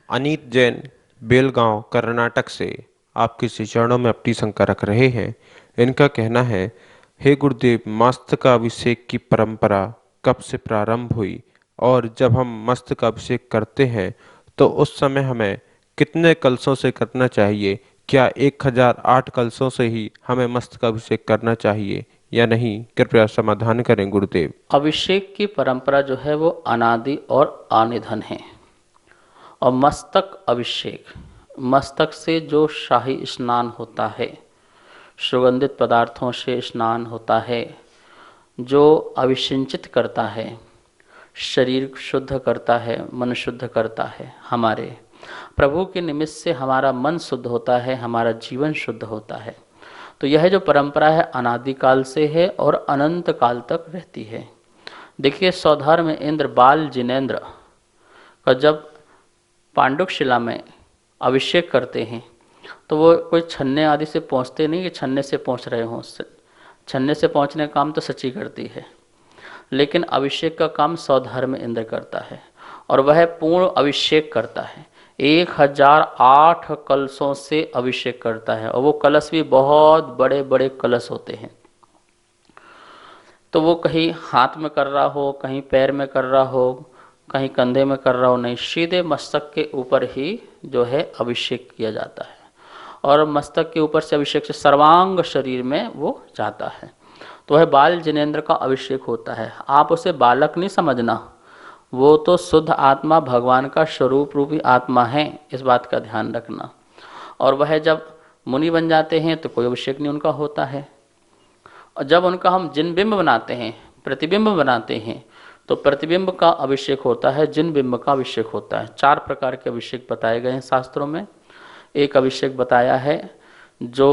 अनीत जैन बेलगांव कर्नाटक से आपके श्री चरणों में अपनी शंका रख रहे हैं। इनका कहना है, हे गुरुदेव, मस्तकाभिषेक की परंपरा कब से प्रारंभ हुई और जब हम मस्तकाभिषेक करते हैं तो उस समय हमें कितने कलशों से करना चाहिए? क्या 1008 कलशों से ही हमें मस्तकाभिषेक करना चाहिए या नहीं? कृपया समाधान करें गुरुदेव। अभिषेक की परंपरा जो है वो अनादि और अनिधन है। और मस्तक अभिषेक, मस्तक से जो शाही स्नान होता है, सुगंधित पदार्थों से स्नान होता है, जो अभिषिंचित करता है, शरीर शुद्ध करता है, मन शुद्ध करता है, हमारे प्रभु के निमित्त से हमारा मन शुद्ध होता है, हमारा जीवन शुद्ध होता है। तो यह जो परंपरा है अनादिकाल से है और अनंत काल तक रहती है। देखिए, सौधर्म में इंद्र बाल जिनेन्द्र का जब पांडुक शिला में अभिषेक करते हैं तो वो कोई छन्ने आदि से पहुँचते नहीं कि छन्ने से पहुँच रहे हों। छन्ने से पहुँचने का काम तो सची करती है, लेकिन अभिषेक का काम सौधर्म इंद्र करता है और वह पूर्ण अभिषेक करता है। 1008 कलशों से अभिषेक करता है और वो कलश भी बहुत बड़े बड़े कलश होते हैं। तो वो कहीं हाथ में कर रहा हो, कहीं पैर में कर रहा हो, कहीं कंधे में कर रहा हो, नहीं, सीधे मस्तक के ऊपर ही जो है अभिषेक किया जाता है और मस्तक के ऊपर से अभिषेक से सर्वांग शरीर में वो जाता है। तो वह बाल जिनेन्द्र का अभिषेक होता है। आप उसे बालक नहीं समझना, वो तो शुद्ध आत्मा भगवान का स्वरूप रूपी आत्मा है, इस बात का ध्यान रखना। और वह जब मुनि बन जाते हैं तो कोई अभिषेक नहीं उनका होता है। और जब उनका हम जिन बिंब बनाते हैं, प्रतिबिंब बनाते हैं, तो प्रतिबिंब का अभिषेक होता है, जिन बिंब का अभिषेक होता है। 4 प्रकार के अभिषेक बताए गए हैं शास्त्रों में। एक अभिषेक बताया है जो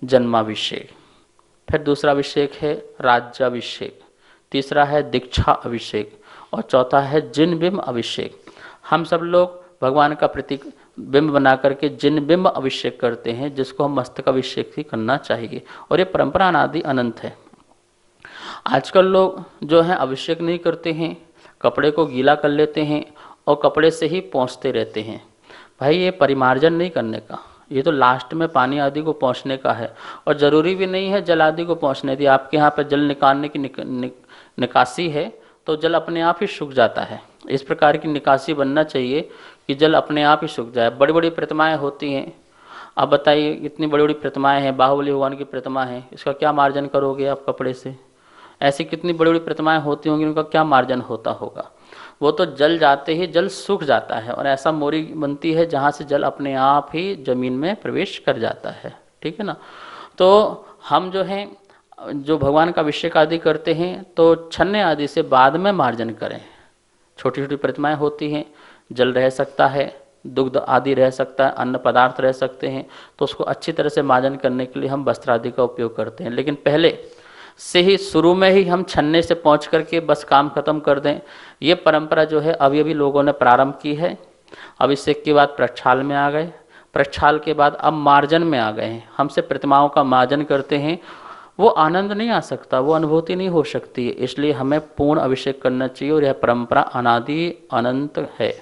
जन्माभिषेक, फिर दूसरा अभिषेक है राज्याभिषेक, तीसरा है दीक्षा अभिषेक और चौथा है जिन बिंब अभिषेक। हम सब लोग भगवान का प्रतीक बिंब बना करके जिन बिंब अभिषेक करते हैं, जिसको हम मस्तक अभिषेक ही करना चाहिए और ये परंपरा अनादि अनंत है। आजकल लोग जो हैं अभिषेक नहीं करते हैं, कपड़े को गीला कर लेते हैं और कपड़े से ही पोंछते रहते हैं। भाई, ये परिमार्जन नहीं करने का, ये तो लास्ट में पानी आदि को पहुँचने का है और ज़रूरी भी नहीं है जल आदि को पहुँचने दी। आपके यहाँ पर जल निकालने की निकासी है तो जल अपने आप ही सूख जाता है। इस प्रकार की निकासी बनना चाहिए कि जल अपने आप ही सूख जाए। बड़ी बड़ी प्रतिमाएं होती हैं, अब बताइए, इतनी बड़ी बड़ी प्रतिमाएं हैं, बाहुबली भगवान की प्रतिमा है, इसका क्या मार्जन करोगे आप कपड़े से? ऐसी कितनी बड़ी बड़ी प्रतिमाएं होती होंगी, उनका क्या मार्जन होता होगा? वो तो जल जाते ही जल सूख जाता है और ऐसा मोरी बनती है जहाँ से जल अपने आप ही जमीन में प्रवेश कर जाता है। ठीक है ना? तो हम जो हैं, जो भगवान का अभिषेक आदि करते हैं तो छन्ने आदि से बाद में मार्जन करें। छोटी छोटी प्रतिमाएं होती हैं, जल रह सकता है, दुग्ध आदि रह सकता है, अन्न पदार्थ रह सकते हैं, तो उसको अच्छी तरह से मार्जन करने के लिए हम वस्त्र आदि का उपयोग करते हैं। लेकिन पहले से ही शुरू में ही हम छन्ने से पहुँच करके बस काम खत्म कर दें, ये परंपरा जो है अभी अभी लोगों ने प्रारंभ की है। अभिषेक के बाद प्रक्षाल में आ गए, प्रक्षाल के बाद अब मार्जन में आ गए हैं। हमसे प्रतिमाओं का मार्जन करते हैं, वो आनंद नहीं आ सकता, वो अनुभूति नहीं हो सकती है। इसलिए हमें पूर्ण अभिषेक करना चाहिए और यह परंपरा अनादि अनंत है।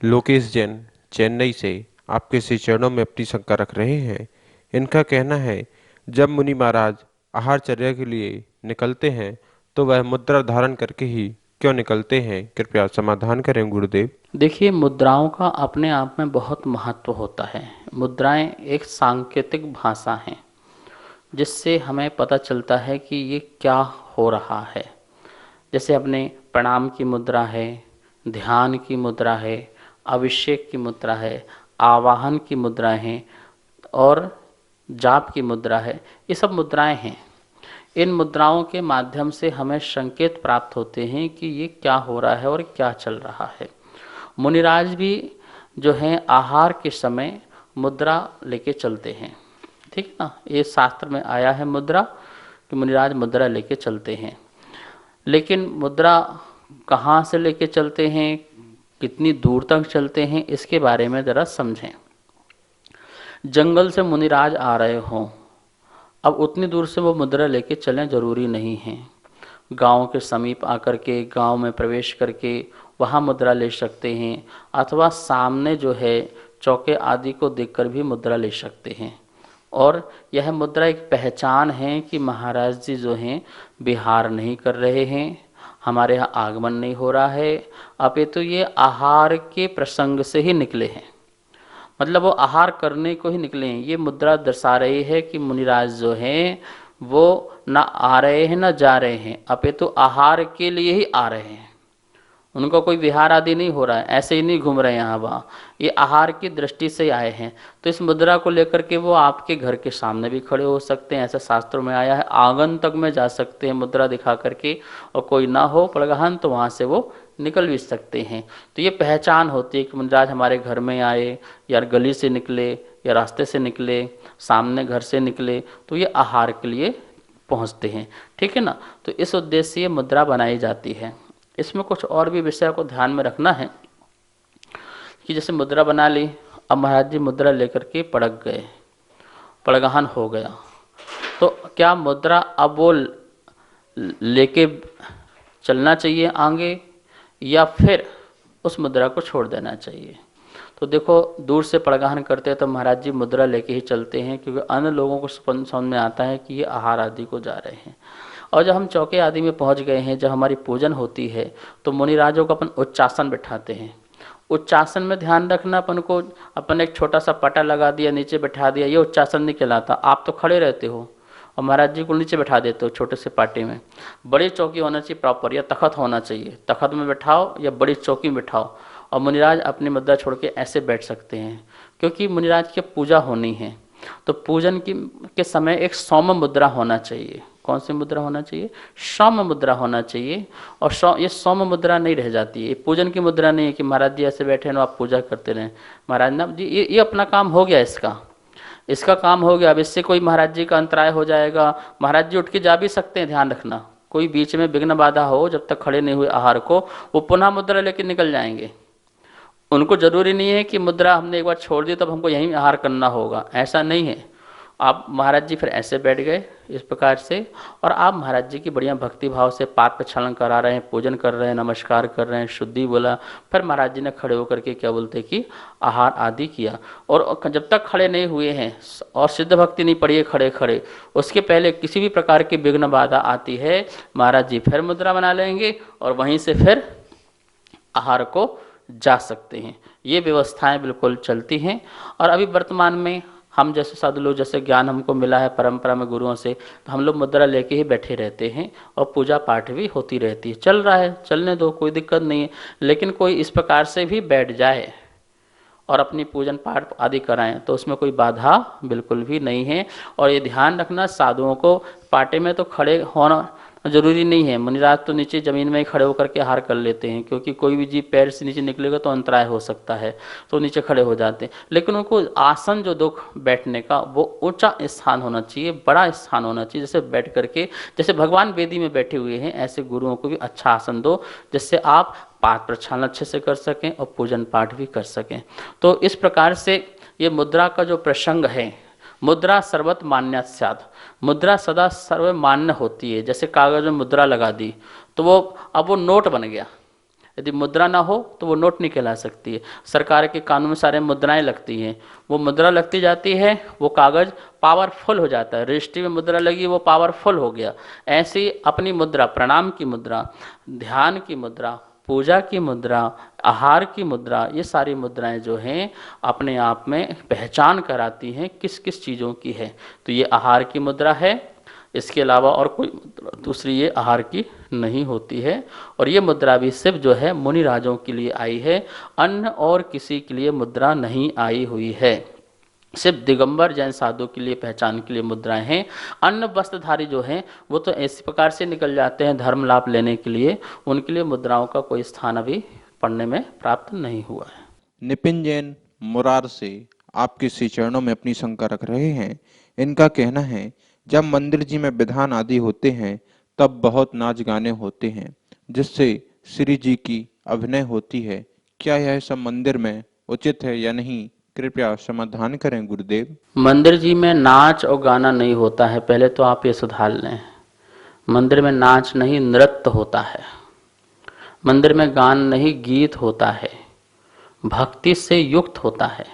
लोकेश जैन चेन्नई से आपके श्री चरणों में अपनी शंका रख रहे हैं। इनका कहना है, जब मुनि महाराज आहारचर्या के लिए निकलते हैं तो वह मुद्रा धारण करके ही क्यों निकलते हैं? कृपया समाधान करें गुरुदेव। देखिए, मुद्राओं का अपने आप में बहुत महत्व होता है। मुद्राएं एक सांकेतिक भाषा हैं जिससे हमें पता चलता है कि ये क्या हो रहा है। जैसे अपने प्रणाम की मुद्रा है, ध्यान की मुद्रा है, अभिषेक की मुद्रा है, आवाहन की मुद्राएं हैं और जाप की मुद्रा है। ये सब मुद्राएं हैं। इन मुद्राओं के माध्यम से हमें संकेत प्राप्त होते हैं कि ये क्या हो रहा है और क्या चल रहा है। मुनिराज भी जो हैं आहार के समय मुद्रा लेके चलते हैं। ठीक है ना? ये शास्त्र में आया है मुद्रा, कि मुनिराज मुद्रा लेके चलते हैं। लेकिन मुद्रा कहाँ से लेके चलते हैं, कितनी दूर तक चलते हैं, इसके बारे में ज़रा समझें। जंगल से मुनिराज आ रहे हों, अब उतनी दूर से वो मुद्रा लेके चलें ज़रूरी नहीं है। गांव के समीप आकर के, गांव में प्रवेश करके वहाँ मुद्रा ले सकते हैं, अथवा सामने जो है चौके आदि को देखकर भी मुद्रा ले सकते हैं। और यह मुद्रा एक पहचान है कि महाराज जी जो हैं विहार नहीं कर रहे हैं, हमारे यहाँ आगमन नहीं हो रहा है, अपितु ये आहार के प्रसंग से ही निकले हैं। मतलब वो आहार करने को ही निकले हैं। ये मुद्रा दर्शा रही है कि मुनिराज जो हैं वो ना आ रहे हैं ना जा रहे हैं, अपितु आहार के लिए ही आ रहे हैं। उनको कोई विहार आदि नहीं हो रहा है, ऐसे ही नहीं घूम रहे हैं यहाँ वहाँ, ये आहार की दृष्टि से आए हैं। तो इस मुद्रा को लेकर के वो आपके घर के सामने भी खड़े हो सकते हैं, ऐसा शास्त्रों में आया है। आंगन तक में जा सकते हैं मुद्रा दिखा करके, और कोई ना हो पड़गहन तो वहाँ से वो निकल भी सकते हैं। तो ये पहचान होती है कि मुनिराज हमारे घर में आए, या गली से निकले या रास्ते से निकले, सामने घर से निकले, तो ये आहार के लिए पहुँचते हैं। ठीक है ना। तो इस उद्देश्य से ये मुद्रा बनाई जाती है। इसमें कुछ और भी विषय को ध्यान में रखना है कि जैसे मुद्रा बना ली, अब महाराज जी मुद्रा लेकर के पड़क गए, पड़गहन हो गया, तो क्या मुद्रा अब वो लेके चलना चाहिए आगे, या फिर उस मुद्रा को छोड़ देना चाहिए? तो देखो, दूर से पड़गहन करते हैं तो महाराज जी मुद्रा लेके ही चलते हैं, क्योंकि अन्य लोगों को समझ में आता है कि ये आहार आदि को जा रहे हैं। और जब हम चौके आदि में पहुंच गए हैं, जब हमारी पूजन होती है, तो मुनिराजों को अपन उच्चासन बिठाते हैं। उच्चासन में ध्यान रखना, अपन को अपन एक छोटा सा पटा लगा दिया, नीचे बैठा दिया, ये उच्चासन नहीं कहलाता। आप तो खड़े रहते हो और महाराज जी को नीचे बैठा देते हो छोटे से पाटे में। बड़ी चौकी होना चाहिए प्रॉपर, या तखत होना चाहिए, तखत में बैठाओ या बड़ी चौकी में बैठाओ, और मुनिराज अपनी मुद्रा छोड़ के ऐसे बैठ सकते हैं, क्योंकि मुनिराज की पूजा होनी है। तो पूजन के समय एक सौम्य मुद्रा होना चाहिए। कौन सी मुद्रा होना चाहिए? सौम्य मुद्रा होना चाहिए। और ये सौम्य मुद्रा नहीं रह जाती है। ये पूजन की मुद्रा नहीं है कि महाराज जी ऐसे बैठे हैं आप पूजा करते रहें। महाराज ना जी ये अपना काम हो गया, इसका काम हो गया, अब इससे कोई महाराज जी का अंतराय हो जाएगा। महाराज जी उठ के जा भी सकते हैं, ध्यान रखना, कोई बीच में विघ्न बाधा हो, जब तक खड़े नहीं हुए आहार को, वो पुनः मुद्रा लेके निकल जाएंगे। उनको जरूरी नहीं है कि मुद्रा हमने एक बार छोड़ दी तब हमको यहीं आहार करना होगा, ऐसा नहीं है। आप महाराज जी फिर ऐसे बैठ गए इस प्रकार से, और आप महाराज जी की बढ़िया भक्ति भाव से पाद प्रक्षालन करा रहे हैं, पूजन कर रहे हैं, नमस्कार कर रहे हैं, शुद्धि बोला। फिर महाराज जी ने खड़े होकर के क्या बोलते कि आहार आदि किया। और जब तक खड़े नहीं हुए हैं और सिद्ध भक्ति नहीं पड़ी है खड़े खड़े, उसके पहले किसी भी प्रकार की विघ्न बाधा आती है, महाराज जी फिर मुद्रा बना लेंगे और वहीं से फिर आहार को जा सकते हैं। ये व्यवस्थाएं बिल्कुल चलती हैं। और अभी वर्तमान में हम जैसे साधु लोग, जैसे ज्ञान हमको मिला है परंपरा में गुरुओं से, तो हम लोग मुद्रा लेके ही बैठे रहते हैं और पूजा पाठ भी होती रहती है। चल रहा है, चलने दो, कोई दिक्कत नहीं है। लेकिन कोई इस प्रकार से भी बैठ जाए और अपनी पूजन पाठ आदि कराएं तो उसमें कोई बाधा बिल्कुल भी नहीं है। और ये ध्यान रखना, साधुओं को पाटे में तो खड़े होना जरूरी नहीं है। मुनिराज तो नीचे जमीन में ही खड़े होकर के आहार कर लेते हैं, क्योंकि कोई भी जीव पैर से नीचे निकलेगा तो अंतराय हो सकता है, तो नीचे खड़े हो जाते हैं। लेकिन उनको आसन जो दो बैठने का, वो ऊंचा स्थान होना चाहिए, बड़ा स्थान होना चाहिए। जैसे बैठ करके, जैसे भगवान वेदी में बैठे हुए हैं, ऐसे गुरुओं को भी अच्छा आसन दो, जिससे आप पाद प्रक्षालन अच्छे से कर सकें और पूजन पाठ भी कर सकें। तो इस प्रकार से ये मुद्रा का जो प्रसंग है, मुद्रा सर्वत मान्यात् स्यात्, मुद्रा सदा सर्वमान्य होती है। जैसे कागज में मुद्रा लगा दी तो वो अब वो नोट बन गया। यदि मुद्रा ना हो तो वो नोट नहीं कहला सकती है। सरकार के कानून में सारे मुद्राएं लगती हैं, वो मुद्रा लगती जाती है, वो कागज पावरफुल हो जाता है। रजिस्ट्री में मुद्रा लगी, वो पावरफुल हो गया। ऐसी अपनी मुद्रा, प्रणाम की मुद्रा, ध्यान की मुद्रा, पूजा की मुद्रा, आहार की मुद्रा, ये सारी मुद्राएं जो हैं अपने आप में पहचान कराती हैं किस किस चीज़ों की है। तो ये आहार की मुद्रा है, इसके अलावा और कोई दूसरी ये आहार की नहीं होती है। और ये मुद्रा भी सिर्फ जो है मुनि राजों के लिए आई है, अन्य और किसी के लिए मुद्रा नहीं आई हुई है। सिर्फ दिगंबर जैन साधु के लिए पहचान के लिए मुद्राएं हैं। अन्य वस्त्रधारी जो हैं वो तो इस प्रकार से निकल जाते हैं धर्म लाभ लेने के लिए, उनके लिए मुद्राओं का कोई स्थान अभी पढ़ने में प्राप्त नहीं हुआ है। निपिन जैन मुरार से आपके श्री चरणों में अपनी शंका रख रहे हैं। इनका कहना है, जब मंदिर जी में विधान आदि होते हैं तब बहुत नाच गाने होते हैं जिससे श्री जी की अभिनय होती है। क्या यह सब मंदिर में उचित है या नहीं? कृपया समाधान करें गुरुदेव। मंदिर जी में नाच और गाना नहीं होता है, पहले तो आप ये सुधार लें। मंदिर में नाच नहीं, नृत्य होता है। मंदिर में गान नहीं, गीत होता है, भक्ति से युक्त होता है।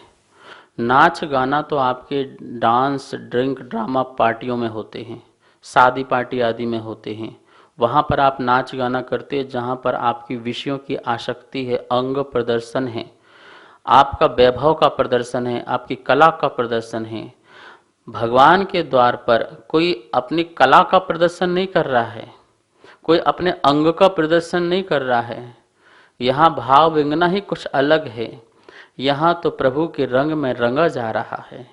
नाच गाना तो आपके डांस, ड्रिंक, ड्रामा पार्टियों में होते हैं, शादी पार्टी आदि में होते हैं। वहाँ पर आप नाच गाना करते हैं जहाँ पर आपकी विषयों की आसक्ति है, अंग प्रदर्शन है, आपका वैभव का प्रदर्शन है, आपकी कला का प्रदर्शन है। भगवान के द्वार पर कोई अपनी कला का प्रदर्शन नहीं कर रहा है, कोई अपने अंग का प्रदर्शन नहीं कर रहा है। यहाँ भाव विंगना ही कुछ अलग है। यहाँ तो प्रभु के रंग में रंगा जा रहा है,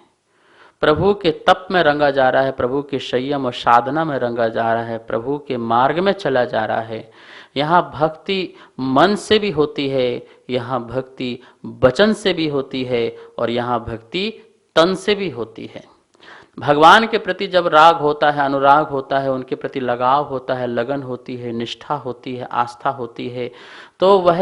प्रभु के तप में रंगा जा रहा है, प्रभु के संयम और साधना में रंगा जा रहा है, प्रभु के मार्ग में चला जा रहा है। यहाँ भक्ति मन से भी होती है, यहाँ भक्ति वचन से भी होती है, और यहाँ भक्ति तन से भी होती है। भगवान के प्रति जब राग होता है, अनुराग होता है, उनके प्रति लगाव होता है, लगन होती है, निष्ठा होती है, आस्था होती है, तो वह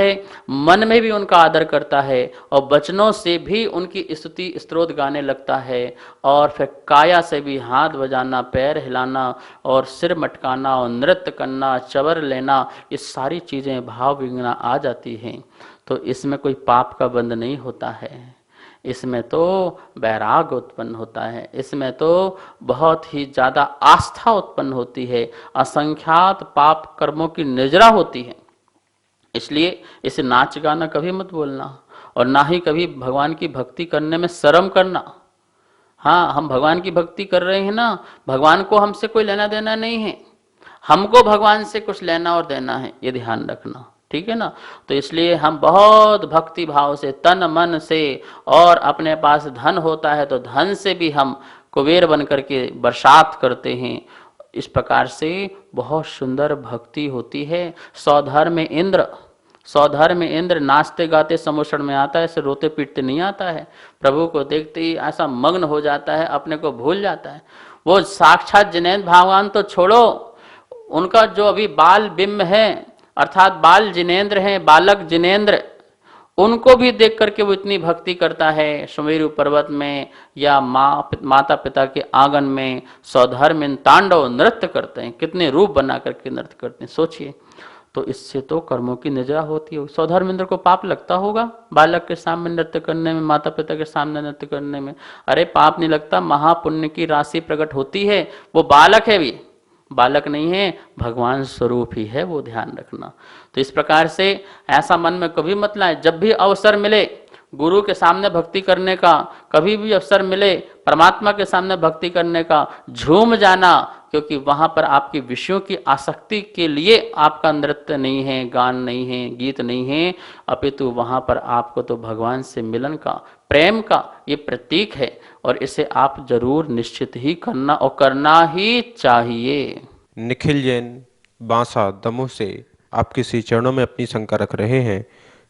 मन में भी उनका आदर करता है और वचनों से भी उनकी स्तुति स्तोत्र गाने लगता है, और फिर काया से भी हाथ बजाना, पैर हिलाना और सिर मटकाना और नृत्य करना, चवर लेना, ये सारी चीज़ें भाव विंगना आ जाती हैं। तो इसमें कोई पाप का बंध नहीं होता है, इसमें तो वैराग उत्पन्न होता है, इसमें तो बहुत ही ज़्यादा आस्था उत्पन्न होती है, असंख्यात पाप कर्मों की निजरा होती है। इसलिए इसे नाच गाना कभी मत बोलना, और ना ही कभी भगवान की भक्ति करने में शर्म करना। हाँ, हम भगवान की भक्ति कर रहे हैं ना, भगवान को हमसे कोई लेना देना नहीं है, हमको भगवान से कुछ लेना और देना है, ये ध्यान रखना, ठीक है ना। तो इसलिए हम बहुत भक्ति भाव से, तन मन से, और अपने पास धन होता है तो धन से भी हम कुबेर बन करके बरसात करते हैं। इस प्रकार से बहुत सुंदर भक्ति होती है। सौधर्म इंद्र, सौधर्म इंद्र नाचते गाते समोषण में आता है, ऐसे रोते पीटते नहीं आता है। प्रभु को देखते ही ऐसा मग्न हो जाता है, अपने को भूल जाता है। वो साक्षात जिनेंद्र भगवान तो छोड़ो, उनका जो अभी बाल बिंब है, अर्थात बाल जिनेंद्र हैं, बालक जिनेंद्र, उनको भी देख करके वो इतनी भक्ति करता है। सुमेरु पर्वत में या माता पिता के आंगन में सौधर्म तांडव नृत्य करते हैं, कितने रूप बना करके नृत्य करते हैं, सोचिए। तो इससे तो कर्मों की निजरा होती है। सौधर्मेंद्र को पाप लगता होगा बालक के सामने नृत्य करने में, माता पिता के सामने नृत्य करने में? अरे पाप नहीं लगता, महापुण्य की राशि प्रकट होती है। वो बालक है भी, बालक नहीं है, भगवान स्वरूप ही है, वो ध्यान रखना। तो इस प्रकार से ऐसा मन में कभी मत लाए। जब भी अवसर मिले गुरु के सामने भक्ति करने का, कभी भी अवसर मिले परमात्मा के सामने भक्ति करने का, झूम जाना, क्योंकि वहां पर आपकी विषयों की आसक्ति के लिए आपका नृत्य नहीं है, गान नहीं है, गीत नहीं है, अपितु वहां पर आपको तो भगवान से मिलन का, प्रेम का ये प्रतीक है, और इसे आप जरूर निश्चित ही करना और करना ही चाहिए। निखिल जैन बांसा दमोह से आपके श्री चरणों में अपनी शंका रख रहे हैं।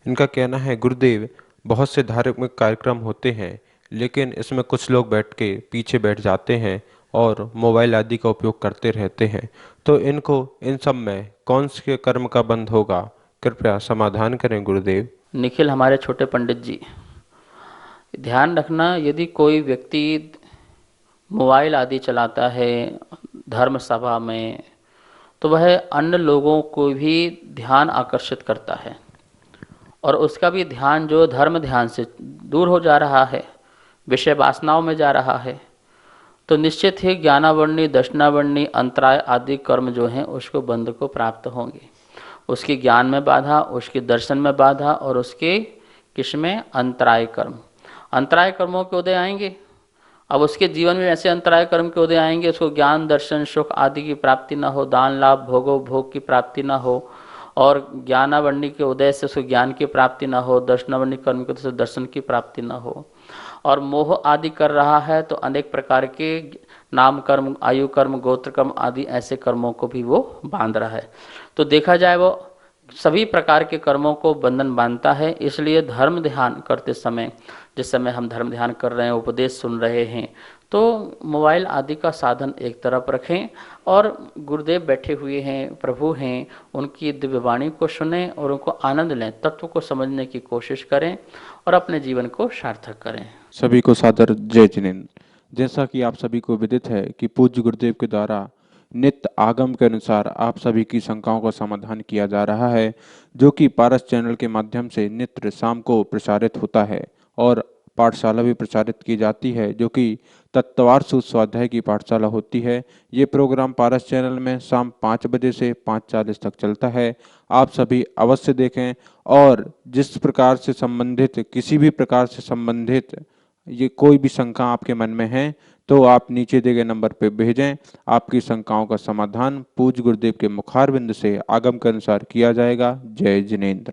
इनका कहना है, गुरुदेव बहुत से धार्मिक कार्यक्रम होते हैं, लेकिन इसमें कुछ लोग बैठ के पीछे बैठ जाते हैं और मोबाइल आदि का उपयोग करते रहते हैं, तो इनको इन सब में कौन से कर्म का बंध होगा? कृपया समाधान करें गुरुदेव। निखिल हमारे छोटे पंडित जी, ध्यान रखना, यदि कोई व्यक्ति मोबाइल आदि चलाता है धर्म सभा में, तो वह अन्य लोगों को भी ध्यान आकर्षित करता है, और उसका भी ध्यान जो धर्म ध्यान से दूर हो जा रहा है, विषय वासनाओं में जा रहा है। तो निश्चित ही ज्ञानावरणी, दर्शनावरणी, अंतराय आदि कर्म जो हैं उसको बंध को प्राप्त होंगे। उसके ज्ञान में बाधा, उसके दर्शन में बाधा, और उसके किसमें? अंतराय कर्म। अंतराय कर्मों के उदय आएंगे। अब उसके जीवन में ऐसे अंतराय कर्म के उदय आएंगे, उसको ज्ञान, दर्शन, सुख आदि की प्राप्ति ना हो, दान लाभ भोगो भोग की प्राप्ति ना हो, और ज्ञानावरणी के उदय से उसको ज्ञान की प्राप्ति ना हो, दर्शनावरणी कर्म के उदय से दर्शन की प्राप्ति ना हो, और मोह आदि कर रहा है तो अनेक प्रकार के नाम कर्म, आयु कर्म, गोत्र कर्म आदि ऐसे कर्मों को भी वो बांध रहा है। तो देखा जाए वो सभी प्रकार के कर्मों को बंधन बांधता है। इसलिए धर्म ध्यान करते समय, जिस समय हम धर्म ध्यान कर रहे हैं, उपदेश सुन रहे हैं, तो मोबाइल आदि का साधन एक तरफ रखें, और गुरुदेव बैठे हुए हैं, प्रभु हैं, उनकी दिव्य वाणी को सुनें और उनको आनंद लें, तत्व को समझने की कोशिश करें और अपने जीवन को सार्थक करें। सभी को सादर जय जिनेंद्र। जैसा कि आप सभी को विदित है कि पूज्य गुरुदेव के द्वारा नित्य आगम के अनुसार आप सभी की शंकाओं का समाधान किया जा रहा है, जो कि पारस चैनल के माध्यम से नित्य शाम को प्रसारित होता है। और पाठशाला भी प्रचारित की जाती है, जो कि तत्वार सूत्र स्वाध्याय की पाठशाला होती है। ये प्रोग्राम पारस चैनल में शाम 5 बजे से 5:40 तक चलता है। आप सभी अवश्य देखें। और जिस प्रकार से संबंधित, किसी भी प्रकार से संबंधित ये कोई भी शंका आपके मन में है, तो आप नीचे दिए गए नंबर पे भेजें। आपकी शंकाओं का समाधान पूज्य गुरुदेव के मुखारविंद से आगम के अनुसार किया जाएगा। जय जिनेन्द्र।